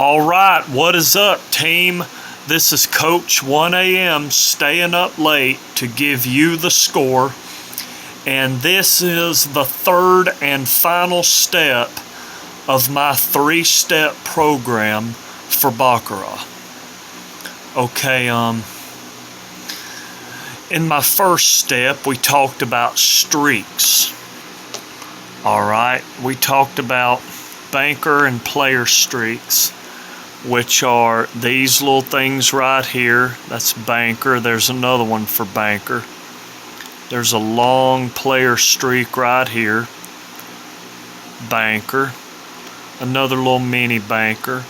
All right, what is up, team? This is Coach 1AM staying up late to give you the score. And this is the third and final step of my three-step program for Baccarat. Okay, in my first step, we talked about streaks. All right, we talked about banker and player streaks, which are these little things right here. That's banker. There's another one for banker. There's a long player streak right here. Banker. Another little mini banker.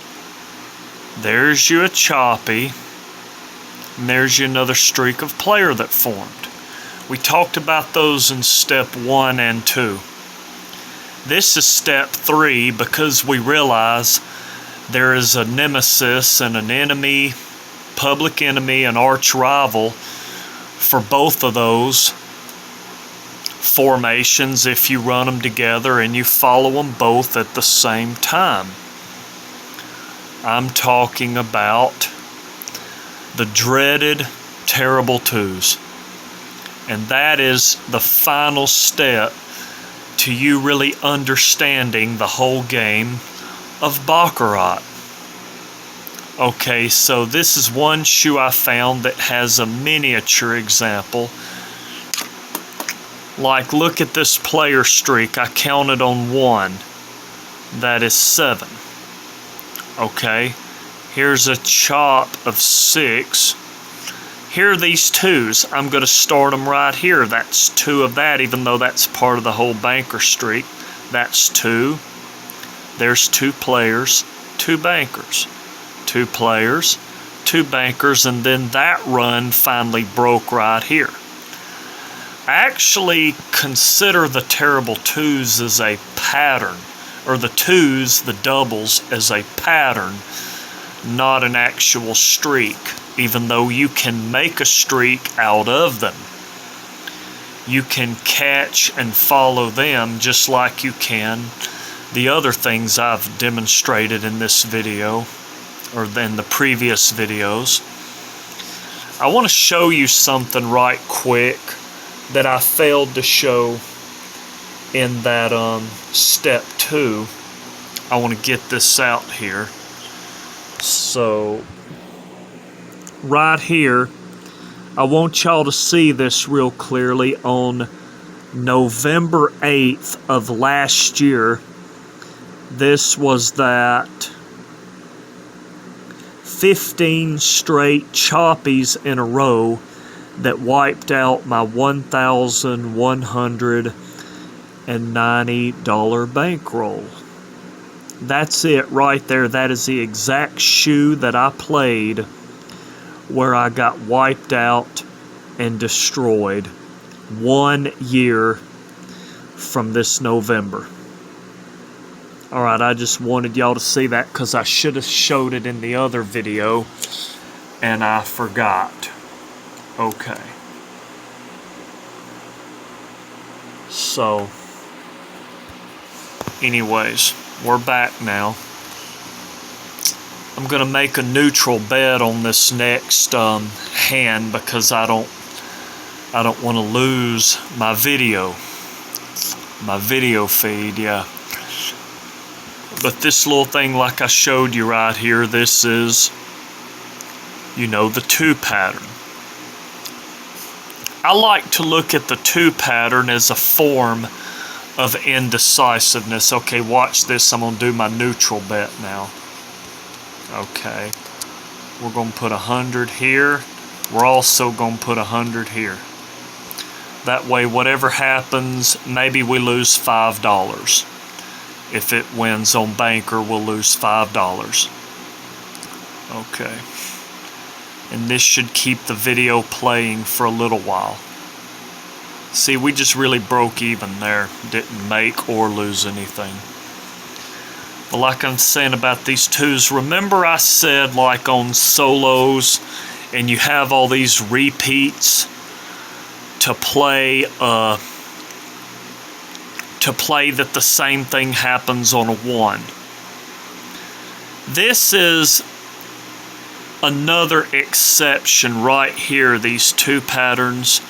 There's you a choppy. And there's you another streak of player that formed. We talked about those in step 1 and 2. This is step 3 because we realize there is a nemesis and an enemy, public enemy, an arch rival for both of those formations if you run them together and you follow them both at the same time. I'm talking about the dreaded terrible twos. And that is the final step to you really understanding the whole game of Baccarat. Okay, so this is one shoe I found that has a miniature example. Like, look at this player streak. I counted on 1. That is 7. Okay, here's a chop of 6. Here are these 2s. I'm going to start them right here. That's 2 of that, even though that's part of the whole banker streak. That's 2. There's 2 players, 2 bankers, 2 players, 2 bankers, and then that run finally broke right here. I actually consider the terrible 2s as a pattern, or the 2s, the doubles, as a pattern, not an actual streak, even though you can make a streak out of them. You can catch and follow them just like you can the other things I've demonstrated in this video, or in the previous videos. I want to show you something right quick that I failed to show in that step 2. I want to get this out here. So, right here, I want y'all to see this real clearly. On November 8th of last year, this was that 15 straight choppies in a row that wiped out my $1,190 bankroll. That's it right there. That is the exact shoe that I played where I got wiped out and destroyed 1 year from this November. Alright, I just wanted y'all to see that because I should have showed it in the other video and I forgot. Okay. So, anyways, we're back now. I'm going to make a neutral bet on this next hand because I don't want to lose my video feed, yeah. But this little thing, like I showed you right here, this is, the 2 pattern. I like to look at the 2 pattern as a form of indecisiveness. Okay, watch this. I'm going to do my neutral bet now. Okay. We're going to put 100 here. We're also going to put 100 here. That way, whatever happens, maybe we lose $5. If it wins on banker, we'll lose $5. Okay. And this should keep the video playing for a little while. See, we just really broke even there. Didn't make or lose anything. But like I'm saying about these 2s, remember I said like on solos and you have all these repeats to play that the same thing happens on a 1. This is another exception right here, these two patterns,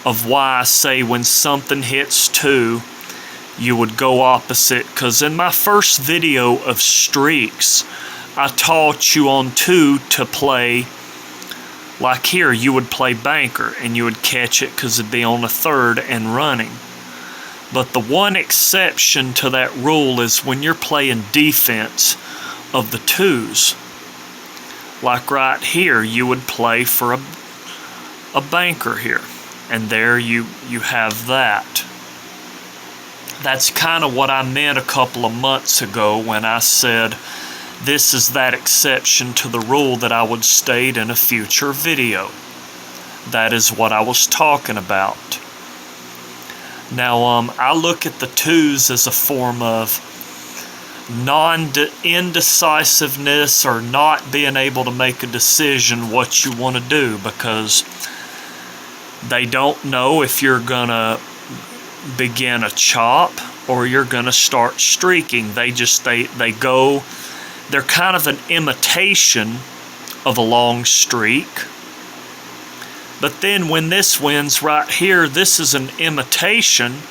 of why I say when something hits 2, you would go opposite. Because in my first video of streaks, I taught you on 2 to play, like here, you would play banker and you would catch it because it'd be on a 3rd and running. But the one exception to that rule is when you're playing defense of the 2s. Like right here, you would play for a banker here. And there you have that. That's kind of what I meant a couple of months ago when I said this is that exception to the rule that I would state in a future video. That is what I was talking about. Now, I look at the 2s as a form of indecisiveness or not being able to make a decision what you want to do, because they don't know if you're gonna begin a chop or you're gonna start streaking. They go, they're kind of an imitation of a long streak. But then when this wins right here, this is an imitation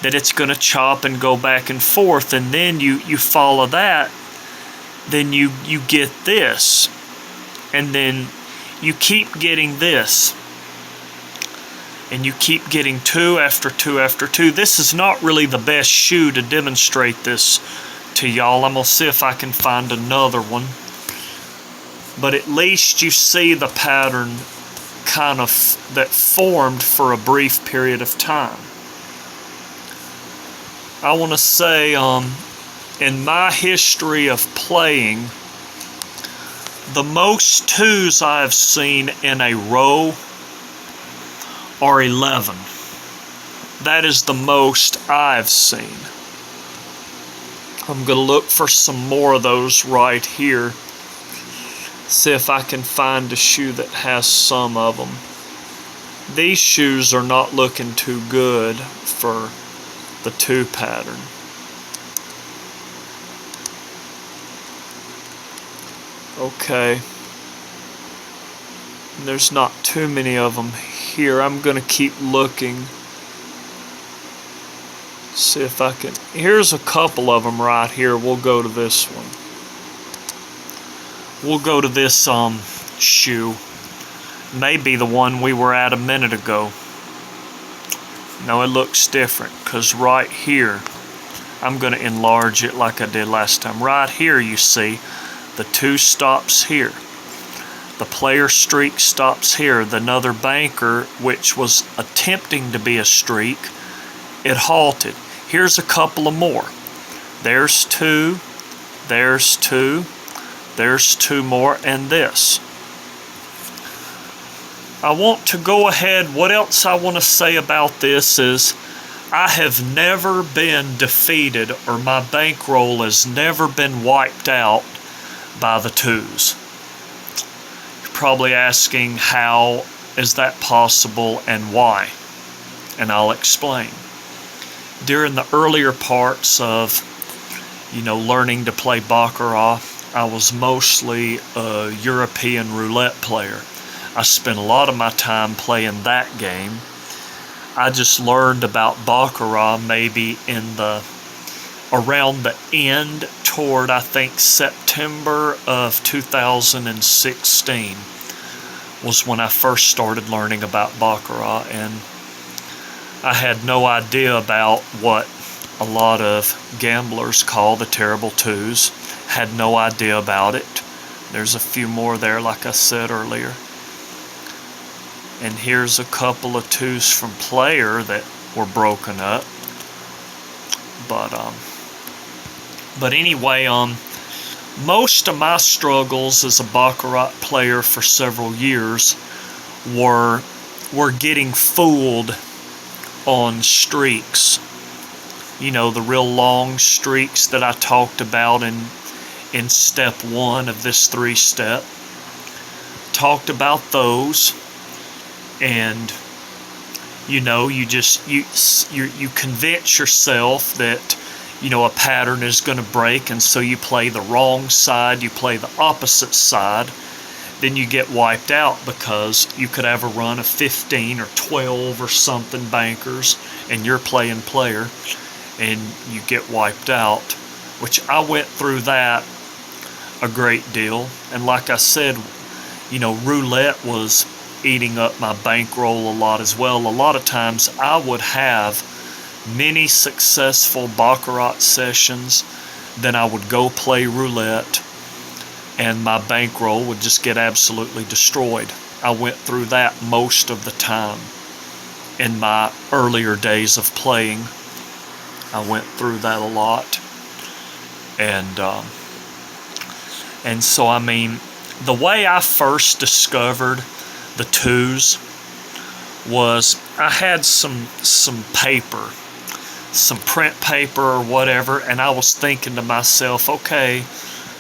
that it's going to chop and go back and forth, and then you follow that, then you get this, and then you keep getting this, and you keep getting 2 after 2 after 2. This is not really the best shoe to demonstrate this to y'all. I'm going to see if I can find another one, but at least you see the pattern kind of that formed for a brief period of time. I want to say in my history of playing, the most 2s I've seen in a row are 11. That is the most I've seen. I'm going to look for some more of those right here. See if I can find a shoe that has some of them. These shoes are not looking too good for the 2 pattern. Okay. There's not too many of them here. I'm going to keep looking. See if I can. Here's a couple of them right here. We'll go to this one. We'll go to this shoe. Maybe the one we were at a minute ago. No, it looks different, because right here, I'm going to enlarge it like I did last time. Right here, you see, the 2 stops here. The player streak stops here. The another banker, which was attempting to be a streak, it halted. Here's a couple of more. There's 2, there's 2, there's 2 more, and this. I want to go ahead. What else I want to say about this is I have never been defeated, or my bankroll has never been wiped out by the 2s. You're probably asking, how is that possible and why? And I'll explain. During the earlier parts of, learning to play Baccarat, I was mostly a European roulette player. I spent a lot of my time playing that game. I just learned about Baccarat maybe around the end toward, I think, September of 2016 was when I first started learning about Baccarat, and I had no idea about what a lot of gamblers call the terrible 2s. Had no idea about it. There's a few more there, like I said earlier. And here's a couple of 2s from player that were broken up. But anyway, most of my struggles as a Baccarat player for several years were getting fooled on streaks. The real long streaks that I talked about in step 1 of this 3-step. Talked about those. And you convince yourself that a pattern is going to break, and so you play the wrong side, you play the opposite side, then you get wiped out because you could have a run of 15 or 12 or something bankers, and you're playing player, and you get wiped out, which I went through that a great deal. And like I said, roulette was eating up my bankroll a lot as well. A lot of times I would have many successful Baccarat sessions, then I would go play roulette, and my bankroll would just get absolutely destroyed. I went through that most of the time in my earlier days of playing. I went through that a lot. And so, I mean, the way I first discovered the twos was I had some paper, some print paper or whatever, and I was thinking to myself, okay,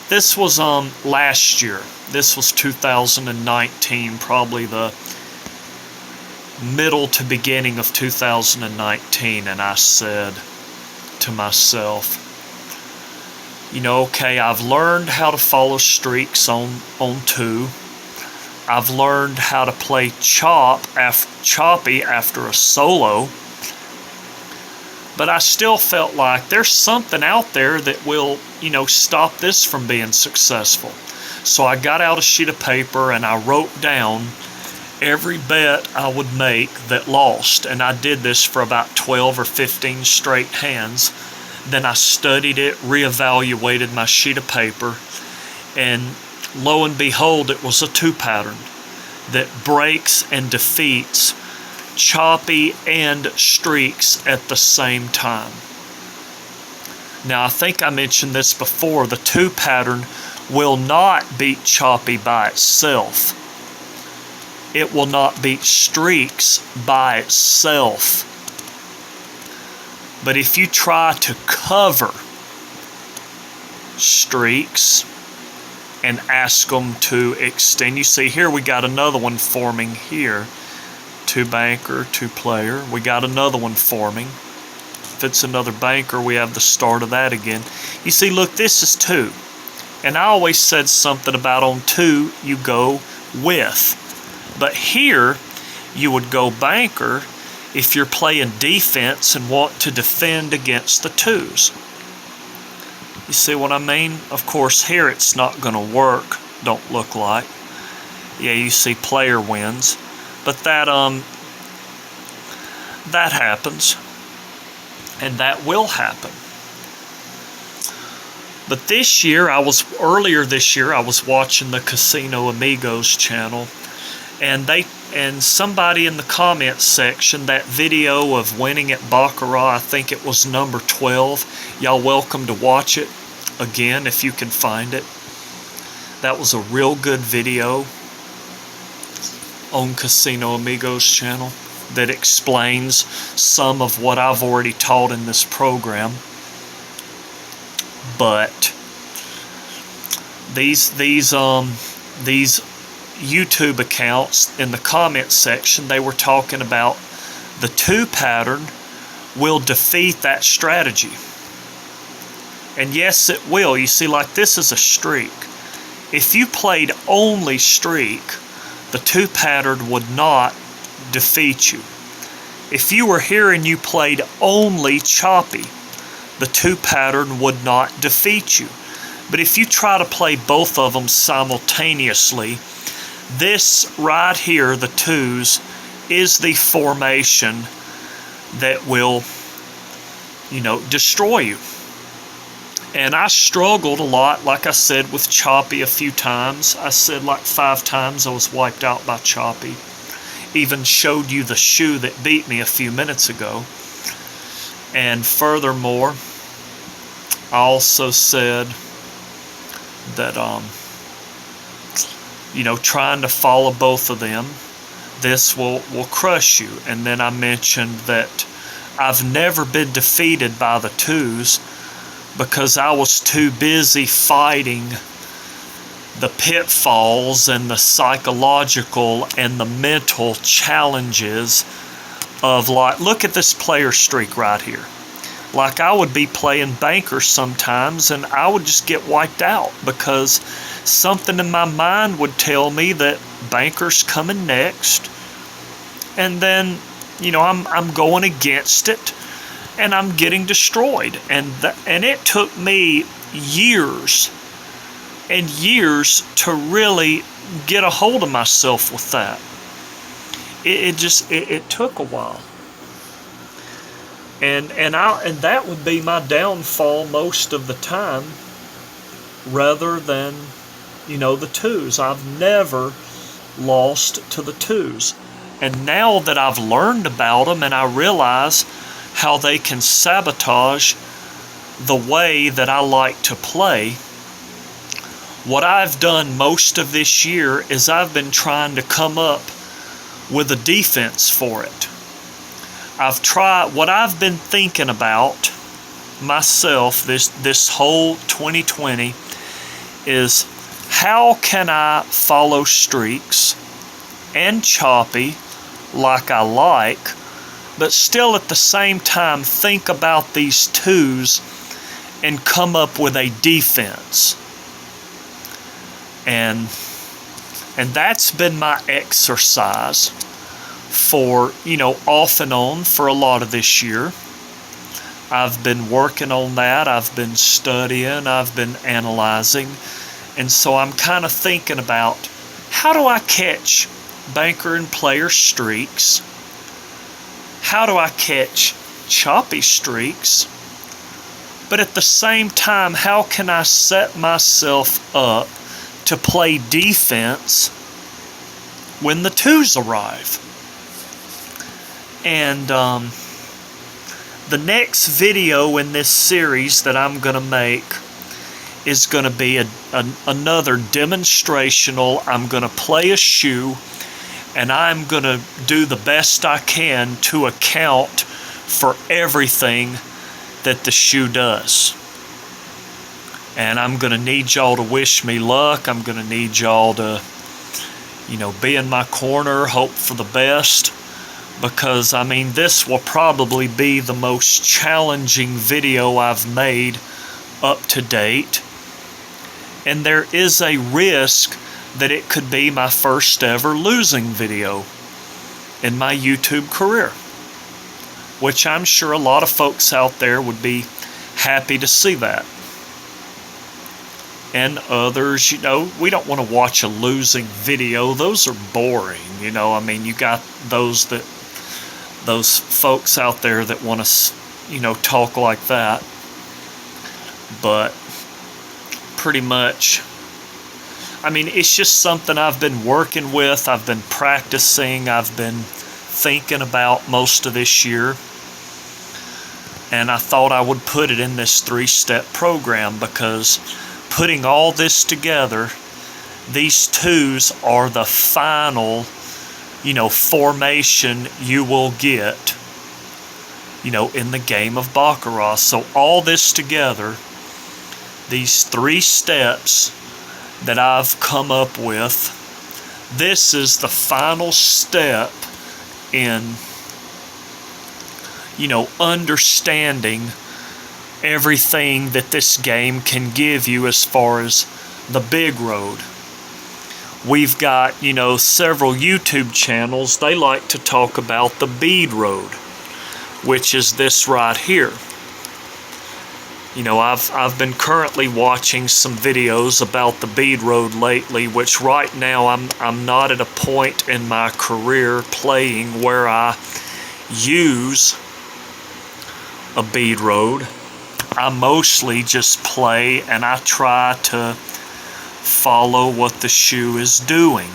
this was last year. This was 2019, probably the middle to beginning of 2019, and I said to myself, okay, I've learned how to follow streaks on two. I've learned how to play choppy after a solo. But I still felt like there's something out there that will, stop this from being successful. So I got out a sheet of paper and I wrote down every bet I would make that lost. And I did this for about 12 or 15 straight hands. Then I studied it, reevaluated my sheet of paper, and lo and behold, it was a two pattern that breaks and defeats choppy and streaks at the same time. Now, I think I mentioned this before. The two pattern will not beat choppy by itself. It will not beat streaks by itself. But if you try to cover streaks and ask them to extend, you see here we got another one forming here. Two banker, two player. We got another one forming. If it's another banker, we have the start of that again. You see, look, this is two. And I always said something about on two, you go with. But here, you would go banker if you're playing defense and want to defend against the twos. You see what I mean? Of course, here it's not going to work, don't look like. Yeah, you see player wins. But that happens. And that will happen. But earlier this year, I was watching the Casino Amigos channel, and somebody in the comments section, that video of winning at Baccarat, I think it was number 12. Y'all welcome to watch it again if you can find it. That was a real good video on Casino Amigos channel that explains some of what I've already taught in this program. But these YouTube accounts in the comment section, they were talking about the two pattern will defeat that strategy. And yes, it will. You see, like this is a streak. If you played only streak, the two pattern would not defeat you. If you were here and you played only choppy, the two pattern would not defeat you. But if you try to play both of them simultaneously, this right here, the twos, is the formation that will, destroy you. And I struggled a lot, like I said, with choppy a few times. I said like 5 times I was wiped out by choppy. Even showed you the shoe that beat me a few minutes ago. And furthermore, I also said that, trying to follow both of them, this will crush you. And then I mentioned that I've never been defeated by the twos because I was too busy fighting the pitfalls and the psychological and the mental challenges of, like, look at this player streak right here. Like I would be playing Banker sometimes and I would just get wiped out because something in my mind would tell me that Banker's coming next. And then, I'm going against it and I'm getting destroyed. And it took me years and years to really get a hold of myself with that. It took a while. And that would be my downfall most of the time, rather than, the twos. I've never lost to the twos. And now that I've learned about them and I realize how they can sabotage the way that I like to play, what I've done most of this year is I've been trying to come up with a defense for it. What I've been thinking about myself this whole 2020 is, how can I follow streaks and choppy like I like, but still at the same time think about these twos and come up with a defense. And that's been my exercise for, off and on for a lot of this year. I've been working on that. I've been studying. I've been analyzing. And so I'm kind of thinking about, how do I catch Banker and player streaks? How do I catch choppy streaks? But at the same time, how can I set myself up to play defense when the twos arrive? And the next video in this series that I'm going to make is going to be another demonstrational. I'm going to play a shoe, and I'm going to do the best I can to account for everything that the shoe does. And I'm going to need y'all to wish me luck. I'm going to need y'all to, be in my corner, hope for the best. Because, this will probably be the most challenging video I've made up to date. And there is a risk that it could be my first ever losing video in my YouTube career, which I'm sure a lot of folks out there would be happy to see that. And others, we don't want to watch a losing video. Those are boring, you got those folks out there that want to, talk like that. But pretty much, it's just something I've been working with, I've been practicing, I've been thinking about most of this year. And I thought I would put it in this 3-step program, because putting all this together, these twos are the final, formation you will get, in the game of Baccarat. So all this together, these 3 steps that I've come up with, this is the final step in, understanding everything that this game can give you as far as the big road. We've got, several YouTube channels, they like to talk about the bead road, which is this right here. I've been currently watching some videos about the bead road lately, which right now I'm not at a point in my career playing where I use a bead road. I mostly just play and I try to follow what the shoe is doing.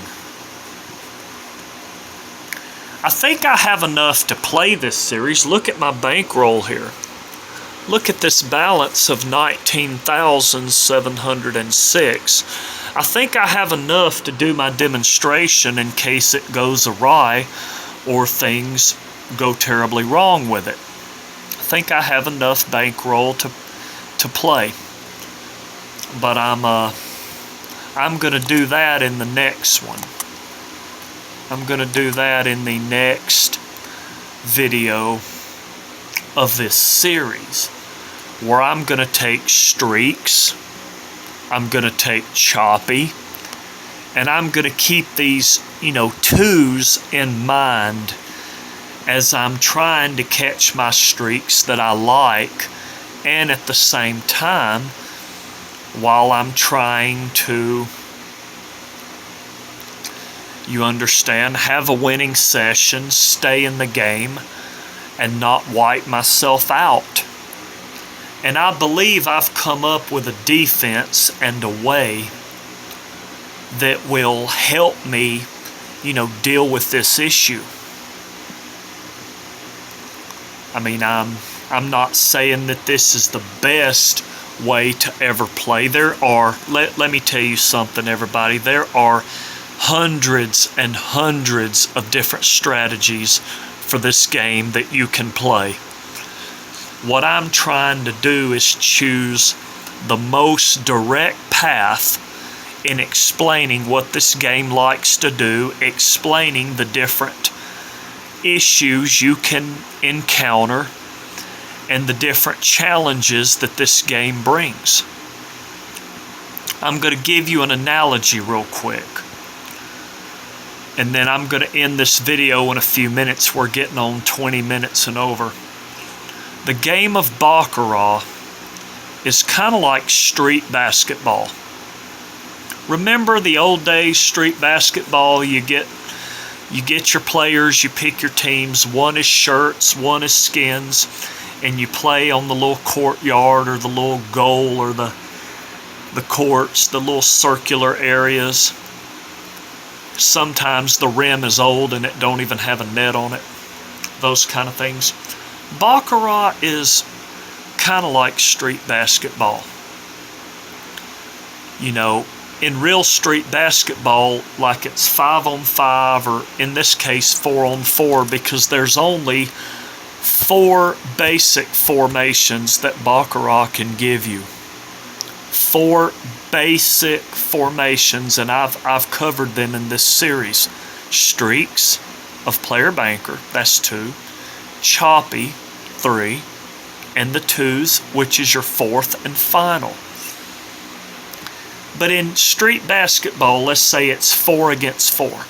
I think I have enough to play this series. Look at my bankroll here. Look at this balance of 19,706. I think I have enough to do my demonstration in case it goes awry or things go terribly wrong with it. I think I have enough bankroll to play. But I'm going to do that in the next one. I'm going to do that in the next video of this series, where I'm going to take streaks, I'm going to take choppy, and I'm going to keep these, twos in mind as I'm trying to catch my streaks that I like, and at the same time, while I'm trying to, you understand, have a winning session, stay in the game, and not wipe myself out. And I believe I've come up with a defense and a way that will help me, deal with this issue. I mean, I'm not saying that this is the best way to ever play. Let me tell you something, everybody. There are hundreds and hundreds of different strategies for this game that you can play. What I'm trying to do is choose the most direct path in explaining what this game likes to do, explaining the different issues you can encounter and the different challenges that this game brings. I'm going to give you an analogy real quick, and then I'm going to end this video in a few minutes. We're getting on 20 minutes and over. The game of Baccarat is kind of like street basketball. Remember the old days street basketball? You get your players, you pick your teams. One is shirts, one is skins, and you play on the little courtyard or the little goal or the courts, the little circular areas. Sometimes the rim is old and it don't even have a net on it. Those kind of things. Baccarat is kind of like street basketball. In real street basketball, like it's 5-on-5, or in this case 4-on-4, because there's only 4 basic formations that Baccarat can give you. 4 basic formations, and I've covered them in this series. Streaks of player banker, that's 2. Choppy, 3. And the twos, which is your 4th and final. But in street basketball, let's say it's 4 against 4.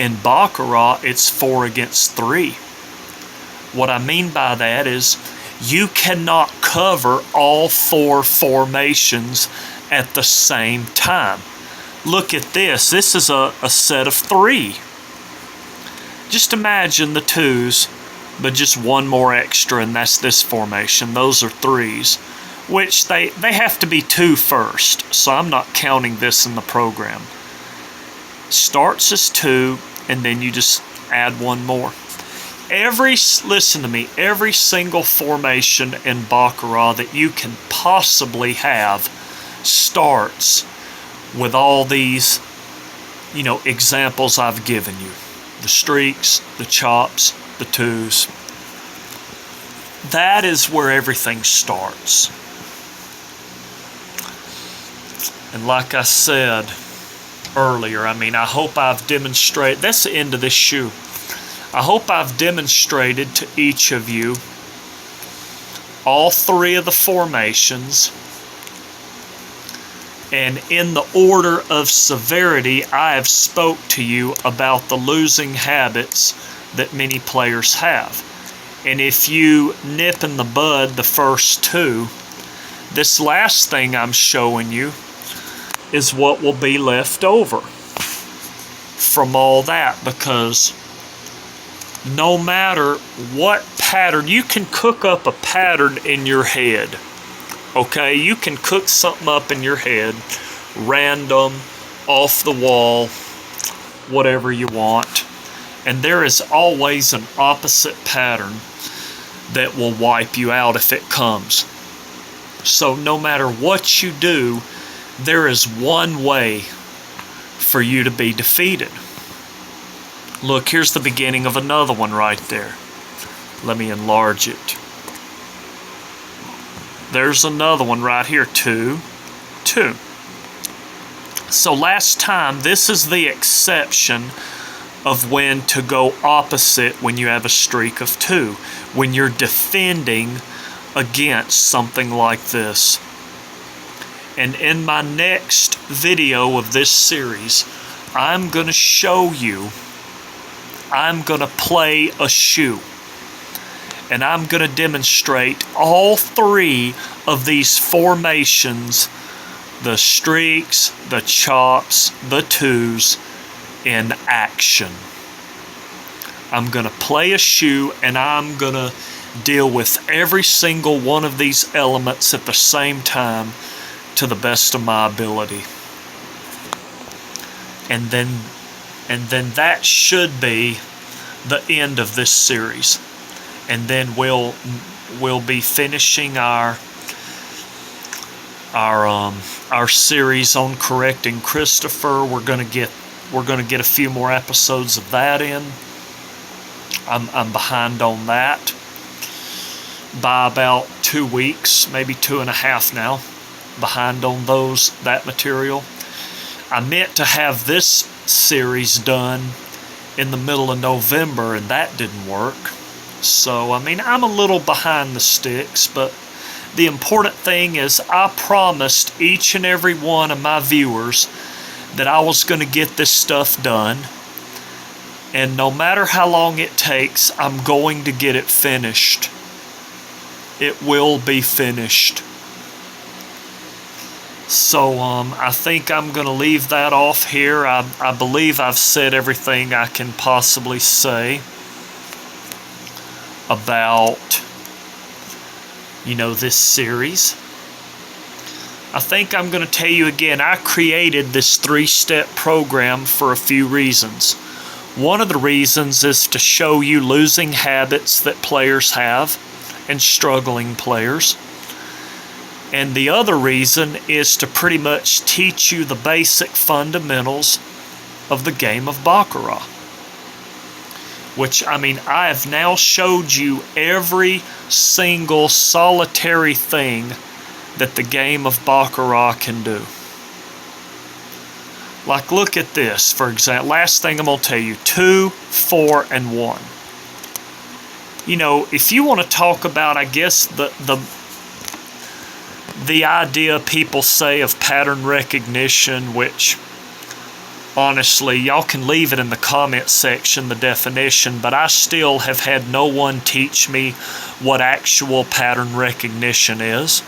In Baccarat, it's 4 against 3. What I mean by that is you cannot cover all 4 formations at the same time. Look at this. This is a set of 3. Just imagine the twos, but just one more extra, and that's this formation. Those are 3s, which they have to be 2 first, so I'm not counting this in the program. Starts as 2, and then you just add 1 more. Listen to me, every single formation in Baccarat that you can possibly have starts with all these, examples I've given you. The streaks, the chops, the twos. That is where everything starts. And like I said earlier, I hope I've demonstrated, that's the end of this shoe. I hope I've demonstrated to each of you all 3 of the formations, and in the order of severity, I have spoke to you about the losing habits that many players have. And if you nip in the bud the first 2, this last thing I'm showing you is what will be left over from all that, because no matter what pattern, you can cook up a pattern in your head. Okay, you can cook something up in your head, random, off the wall, whatever you want. And there is always an opposite pattern that will wipe you out if it comes. So no matter what you do, there is one way for you to be defeated. Look, here's the beginning of another one right there. Let me enlarge it. There's another one right here, 2, 2. So last time, this is the exception of when to go opposite when you have a streak of 2, when you're defending against something like this. And in my next video of this series, I'm going to show you, I'm going to play a shoe. And I'm going to demonstrate all 3 of these formations, the streaks, the chops, the 2s, in action. I'm going to play a shoe, and I'm going to deal with every single one of these elements at the same time to the best of my ability. And then that should be the end of this series. And then we'll be finishing our series on correcting Christopher. We're gonna get a few more episodes of that in. I'm behind on that by about 2 weeks, maybe 2.5 now. Behind on that material. I meant to have this series done in the middle of November, and that didn't work. So, I mean, I'm a little behind the sticks, but the important thing is I promised each and every one of my viewers that I was going to get this stuff done. And no matter how long it takes, I'm going to get it finished. It will be finished. So, I think I'm going to leave that off here. I believe I've said everything I can possibly say about, this series. I think I'm going to tell you again, I created this 3-step program for a few reasons. One of the reasons is to show you losing habits that players have and struggling players. And the other reason is to pretty much teach you the basic fundamentals of the game of Baccarat. Which, I mean, I have now showed you every single solitary thing that the game of Baccarat can do. Like, look at this, for example. Last thing I'm going to tell you, 2, 4, and 1. If you want to talk about, I guess, the idea people say of pattern recognition, which honestly, y'all can leave it in the comment section, the definition, but I still have had no one teach me what actual pattern recognition is.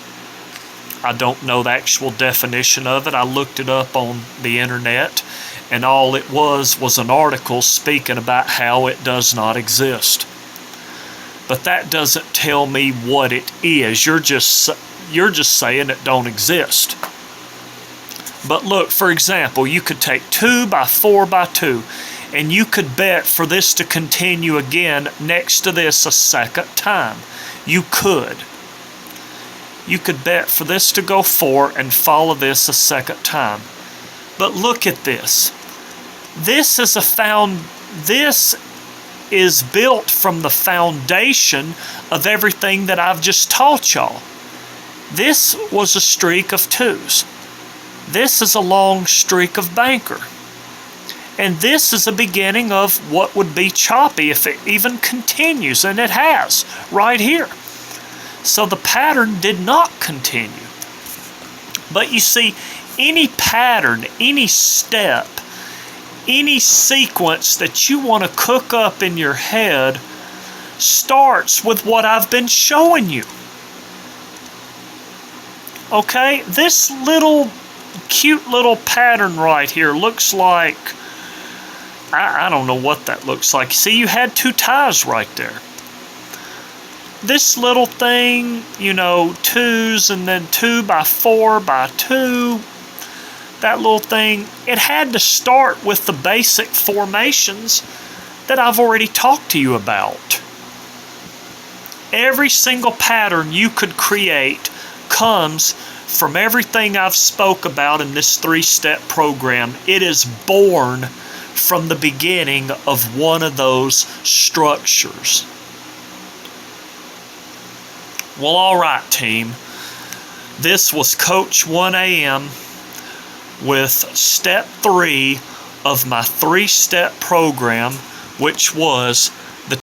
I don't know the actual definition of it. I looked it up on the internet, and all it was an article speaking about how it does not exist. But that doesn't tell me what it is. You're just saying it don't exist. But look, for example, you could take 2 by 4 by 2, and you could bet for this to continue again next to this a second time. You could. You could bet for this to go 4 and follow this a second time. But look at this. This is built from the foundation of everything that I've just taught y'all. This was a streak of 2s. This is a long streak of banker. And this is the beginning of what would be choppy if it even continues, and it has, right here. So the pattern did not continue. But you see, any pattern, any step, any sequence that you want to cook up in your head starts with what I've been showing you. Okay, this cute little pattern right here looks like, I don't know what that looks like. See, you had 2 ties right there. This little thing, 2s and then 2 by 4 by 2, that little thing, it had to start with the basic formations that I've already talked to you about. Every single pattern you could create comes from everything I've spoke about in this 3-step program. It is born from the beginning of one of those structures. Well, alright, team. This was Coach 1AM with step 3 of my 3-step program, which was